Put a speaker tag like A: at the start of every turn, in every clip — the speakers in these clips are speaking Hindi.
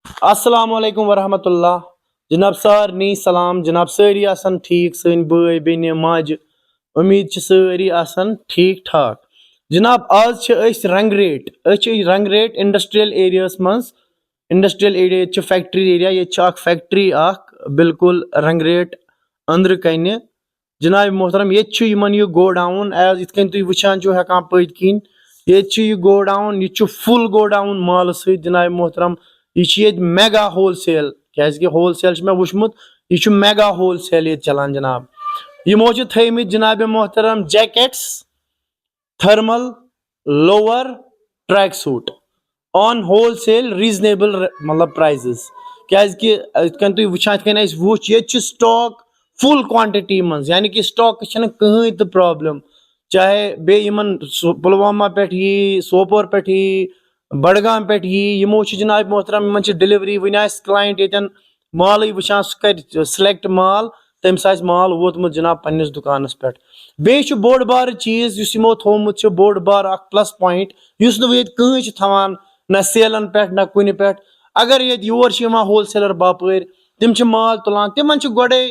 A: अस्सलाम वालेकुम वरहमतुल्लाह। जनाब सारनी सलाम। जनाब सारी आसन ठीक, सन बई बेन माज उम्मीद सारी आसन ठीक ठाक। जनाब आज रंगरेट इंडस्ट्रियल एरियास मज। इंडस्ट्रियल एरिया फैक्ट्री एरिया, ये फैक्ट्री बिल्कुल रंगरेट अंदर कन। जनाब मोहतरम ये गोडाउन एज इत तुम वुचान हेकान पत किन ये गोडाउन, ये फुल गोडाउन माल सत। जनाब मोहतरम ये मेगा होल सेल, क्या होल सेल मे वुचमुत, यह मेगा होल सेल चलान। जनाब यमो थमित जनाब मोहतरम jackets, thermal, lower, track suit on whole sale reasonable मतलब प्राइजेस। क्या तुम वुचान वुच ये स्टॉक फुल क्वांटिटी मज, यानी कि स्टॉक कहीं तो प्रॉब्लम, चाहे बेमन पुलवामा पे यी, सोपोर पे यी, बडगाम पे यी, यमो जनाब मोहतरम इन डिलीवरी वन क्लाइंट ये माल वुचान सह कर सिलेक्ट माल, तमिस माल वोतमुत जनाब पन्निस दुकानस पे। बे बोड़ बार चीज यमो थोमुत बोड़ बार प्लस पॉइंट कहीं थवान ना सेलन पे ना कुन पे। अगर ये योर होल सेलर बापर तिम माल तुलान, तिमन गोड़े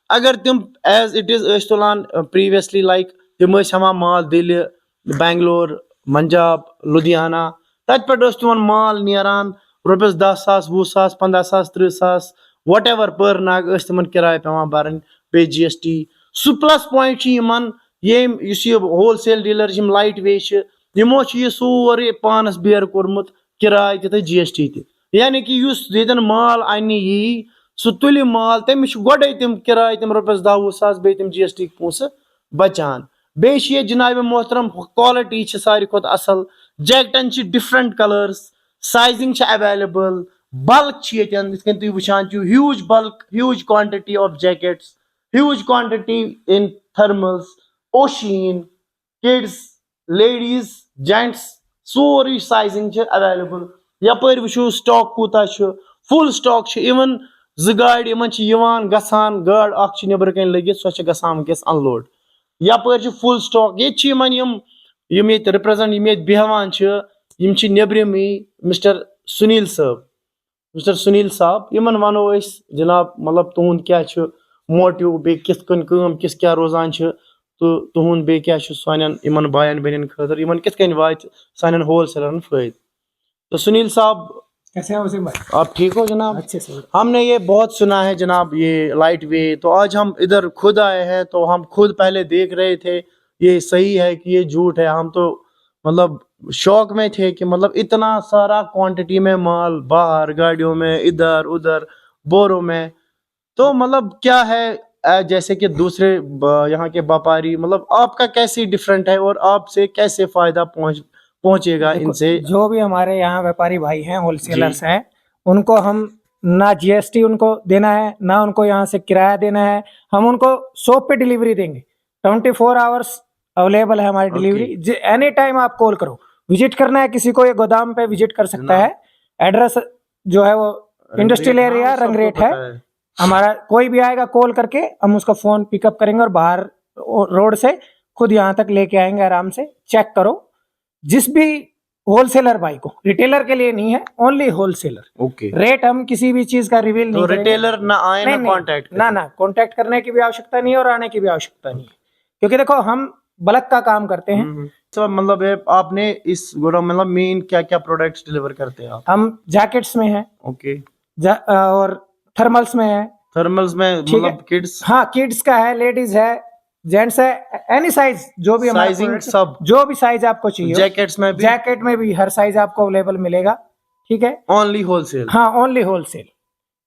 A: अगर तिम एज इट इज तुलान प्रीवियसली लाइक तिम हवान माल दिल्ली, बेंगलोर, पंजाब, लुधियाना, तत पे तिमन माल नीरान रुपयस 10,000, 20,000, 15,000, 30,000 वट एवर पर नाग तिमन किराय पे बरन पे GST। सह प्लस पॉइंट ये होल सेल डीलर लाइट वे यमो यह सोरे पानस बेर कोरमुत, किराय ते GST ते, यानी कि ये माल अन यी सह तुल माल तमिस गोड़े तिम किराय तिम रुपयस 10-20,000 बे तिम GST पोस बचान। बे जनाब मोहतरम क्वालिटी सारी खुद असल, जैकेटन different colours, sizing available, bulk तुम वुचान huge bulk, huge quantity of jackets, huge quantity in thermals, ओशीन, किड्स, लेडीज, जेंट्स, सोरी साइजिंग अवेलेबल। यपर वो स्टॉक कूता, फुल स्टॉक। इवन गाड़ गसान गाड़ नबर कन लगित सह गसान वनकस अनलोड। यपर फुल स्टॉक ये रिप्रेजेंट बेहवान नबरम मिस्टर सुनील साहब यमन वनो जनाब मतलब तुंद क्या मोटिव, बे किस क्या रोजान तो तुंद बे क्या सान इन बायन बेन खतर इन कित वात सान होल सेलरन फायद। तो सुनील साहब
B: कैसे हैं वसीम भाई?
A: आप ठीक हो जनाब?
B: अच्छे से।
A: हमने ये बहुत सुना है जनाब ये लाइट वे, तो आज हम इधर खुद आए हैं, तो हम खुद पहले देख रहे थे ये सही है कि ये झूठ है। हम तो मतलब शौक में थे कि मतलब इतना सारा क्वांटिटी में माल बाहर गाड़ियों में इधर उधर बोरों में, तो मतलब क्या है जैसे कि दूसरे यहाँ के व्यापारी, मतलब आपका कैसे डिफरेंट है और आपसे कैसे फायदा पहुंचेगा इनसे?
B: जो भी हमारे यहाँ व्यापारी भाई हैं, होलसेलर्स हैं, उनको हम ना GST उनको देना है, ना उनको यहाँ से किराया देना है। हम उनको शॉप पे डिलीवरी देंगे। 24 आवर्स अवेलेबल है हमारी डिलीवरी। एनी टाइम आप कॉल करो, विजिट करना है किसी को, ये गोदाम पे विजिट कर सकता है। एड्रेस जो है वो इंडस्ट्रियल एरिया रंगरेट है हमारा। कोई भी आएगा कॉल करके हम उसका फोन पिकअप करेंगे और बाहर रोड से खुद यहाँ तक लेके आएंगे। आराम से चेक करो। जिस भी होलसेलर भाई को, रिटेलर के लिए नहीं है, ओनली होलसेलर।
A: ओके।
B: रेट हम किसी भी चीज का रिवील नहीं करेंगे।
A: रिटेलर ना आए ना कांटेक्ट
B: ना कांटेक्ट करने की भी आवश्यकता नहीं है और आने की भी आवश्यकता नहीं है, क्योंकि देखो हम बल्क का काम करते हैं।
A: तो मतलब आपने इस गोडाउन मतलब मेन क्या क्या प्रोडक्ट्स डिलीवर करते हैं आप?
B: हम जैकेट्स में है,
A: ओके,
B: और थर्मल्स में है।
A: थर्मल्स में मतलब किड्स,
B: हाँ किड्स का है, लेडीज है, जेंट्स है, एनी साइज जो भी
A: साइजिंग सब,
B: जो भी साइज आपको चाहिए।
A: जैकेट में भी
B: हर साइज आपको अवेलेबल मिलेगा। ठीक है,
A: ओनली होलसेल।
B: हाँ ओनली होलसेल,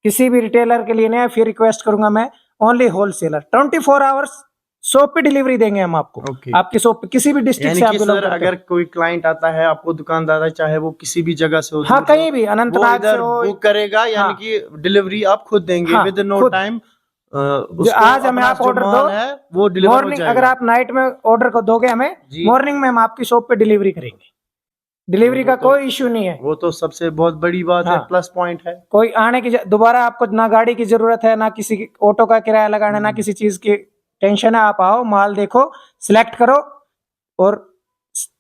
B: किसी भी रिटेलर के लिए नहीं। फिर रिक्वेस्ट करूंगा मैं, ओनली होलसेलर। 24 आवर्स शॉप पे डिलीवरी देंगे हम आपको। आपकी शॉप पे किसी भी डिस्ट्रिक्ट से आप
A: सर अगर कोई क्लाइंट आता है आपको, दुकानदार चाहे वो किसी भी जगह से हो,
B: हाँ कहीं भी अनंतनाग से हो,
A: बुक करेगा, यानी कि डिलीवरी आप खुद देंगे विद नो टाइम।
B: आज हमें आप ऑर्डर दो
A: है वो डिलीवर हो जाएगा।
B: अगर आप नाइट में ऑर्डर को दोगे हमें, मॉर्निंग में हम आपकी शॉप पे डिलीवरी करेंगे। डिलीवरी का कोई इश्यू नहीं है।
A: वो तो सबसे बहुत बड़ी बात है, प्लस पॉइंट है।
B: कोई आने की दोबारा आपको ना गाड़ी की जरूरत है, ना किसी ऑटो का किराया लगाना, ना किसी चीज की टेंशन है। आप आओ, माल देखो, सिलेक्ट करो और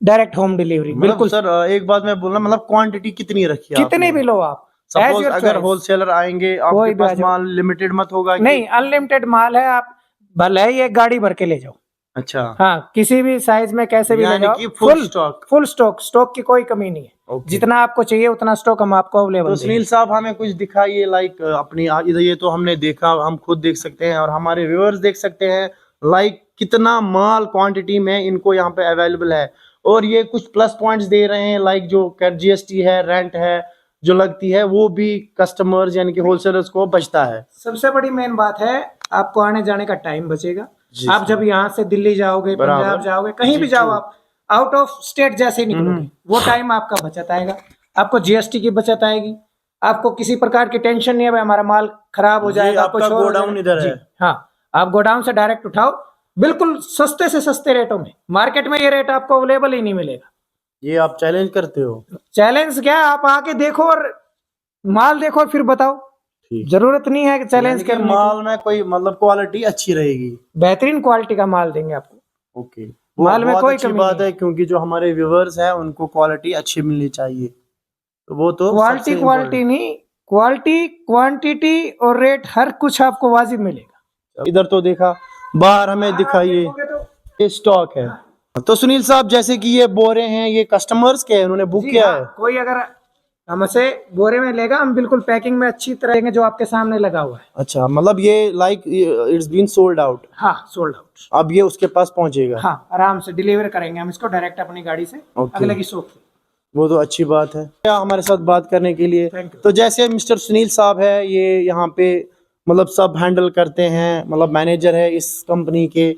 B: डायरेक्ट होम डिलीवरी। बिल्कुल
A: सर एक बात मैं बोलना, मतलब क्वांटिटी कितनी रखी है?
B: कितनी भी लो आप,
A: सपोज
B: your
A: अगर
B: choice.
A: होलसेलर आएंगे आपके
B: कोई भी आ
A: पास
B: जाओ।
A: माल लिमिटेड मत होगा कि?
B: नहीं, अनलिमिटेड माल है, आप भले ही एक गाड़ी भर के ले जाओ।
A: अच्छा,
B: हाँ, किसी भी साइज में कैसे भी ले
A: यानी
B: जाओ,
A: कि फुल स्टॉक।
B: फुल स्टॉक की कोई कमी नहीं है।
A: ओके।
B: जितना आपको चाहिए उतना स्टॉक हम आपको अवेलेबल
A: तो सुनील साहब हमें कुछ दिखाइए, लाइक अपनी इधर ये तो हमने देखा, हम खुद देख सकते हैं और हमारे व्यूअर्स देख सकते हैं, लाइक कितना माल क्वांटिटी में इनको यहाँ पे अवेलेबल है। और ये कुछ प्लस पॉइंट्स दे रहे हैं, लाइक जो जीएसटी है, रेंट है जो लगती है, वो भी कस्टमर्स यानी कि होलसेलर्स को बचता है।
B: सबसे बड़ी मेन बात है, आपको आने जाने का टाइम बचेगा।
A: जी
B: आप
A: सर।
B: जब यहाँ से दिल्ली जाओगे,
A: बराबर।
B: पंजाब जाओगे, कहीं
A: जी,
B: भी जाओ,
A: true।
B: आप आउट ऑफ स्टेट जैसे ही निकलोगे, वो टाइम आपका बचत आएगा। आपको जीएसटी की बचत आएगी, आपको किसी प्रकार की टेंशन नहीं है भाई हमारा माल खराब हो
A: जी,
B: जाएगा,
A: आपका
B: कुछ और हो
A: गोडाउन
B: जाएगा।
A: इधर
B: जी,
A: है।
B: हाँ, आप गोडाउन से डायरेक्ट उठाओ, बिल्कुल सस्ते से सस्ते रेटों में। मार्केट में ये रेट आपको अवेलेबल ही नहीं मिलेगा।
A: ये आप चैलेंज करते हो?
B: चैलेंज क्या, आप आके देखो और माल देखो और फिर बताओ।
A: ठीक।
B: जरूरत नहीं है कि चैलेंज
A: यानी कि
B: करने की।
A: माल में कोई मतलब क्वालिटी अच्छी रहेगी।
B: बेहतरीन क्वालिटी का माल देंगे आपको।
A: ओके,
B: माल में
A: बहुत
B: कोई
A: अच्छी
B: कमी
A: बात
B: नहीं
A: है, क्योंकि जो हमारे व्यूअर्स हैं उनको क्वालिटी अच्छी मिलनी चाहिए, तो वो तो
B: क्वालिटी
A: सबसे
B: क्वालिटी नहीं, क्वालिटी क्वांटिटी और रेट हर कुछ आपको वाजिब मिलेगा।
A: important। इधर तो देखा, बाहर हमें दिखाइए, ये स्टॉक है। तो सुनील साहब जैसे कि ये बोरे हैं, ये कस्टमर्स के हैं, उन्होंने बुक
B: जी
A: किया
B: हाँ,
A: है?
B: कोई अगर हमसे बोरे में लेगा, हम बिल्कुल पैकिंग में अच्छी तरह देंगे, जो आपके सामने लगा हुआ है।
A: अच्छा, मतलब ये like it's been sold out,
B: हाँ, सोल्ड आउट।
A: अब ये उसके पास पहुंचेगा?
B: हाँ, आराम से डिलीवर करेंगे हम इसको डायरेक्ट अपनी गाड़ी से
A: ओके।
B: अगले की शॉप पे।
A: वो तो अच्छी बात है क्या हमारे साथ बात करने के लिए।
B: Thank you।
A: तो जैसे मिस्टर सुनील साहब है, ये यहाँ पे मतलब सब हैंडल करते हैं, मतलब मैनेजर है इस कंपनी के।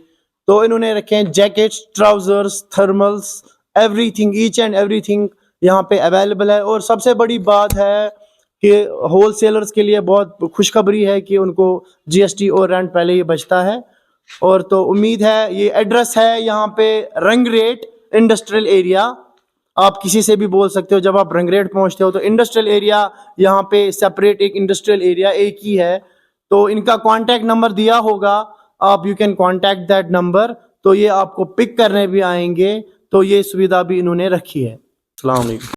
A: तो इन्होंने रखे हैं jackets, trousers, thermals, everything, each and everything यहाँ पे अवेलेबल है। और सबसे बड़ी बात है कि होलसेलर्स के लिए बहुत खुशखबरी है कि उनको जीएसटी और रेंट पहले ही बचता है। और तो उम्मीद है, ये एड्रेस है यहाँ पे रंगरेट इंडस्ट्रियल एरिया। आप किसी से भी बोल सकते हो, जब आप रंगरेट पहुंचते हो तो इंडस्ट्रियल एरिया यहाँ पे सेपरेट एक इंडस्ट्रियल एरिया एक ही है। तो इनका कांटेक्ट नंबर दिया होगा, आप you can contact that number, तो ये आपको पिक करने भी आएंगे। तो ये सुविधा भी इन्होंने रखी है। अस्सलाम वालेकुम।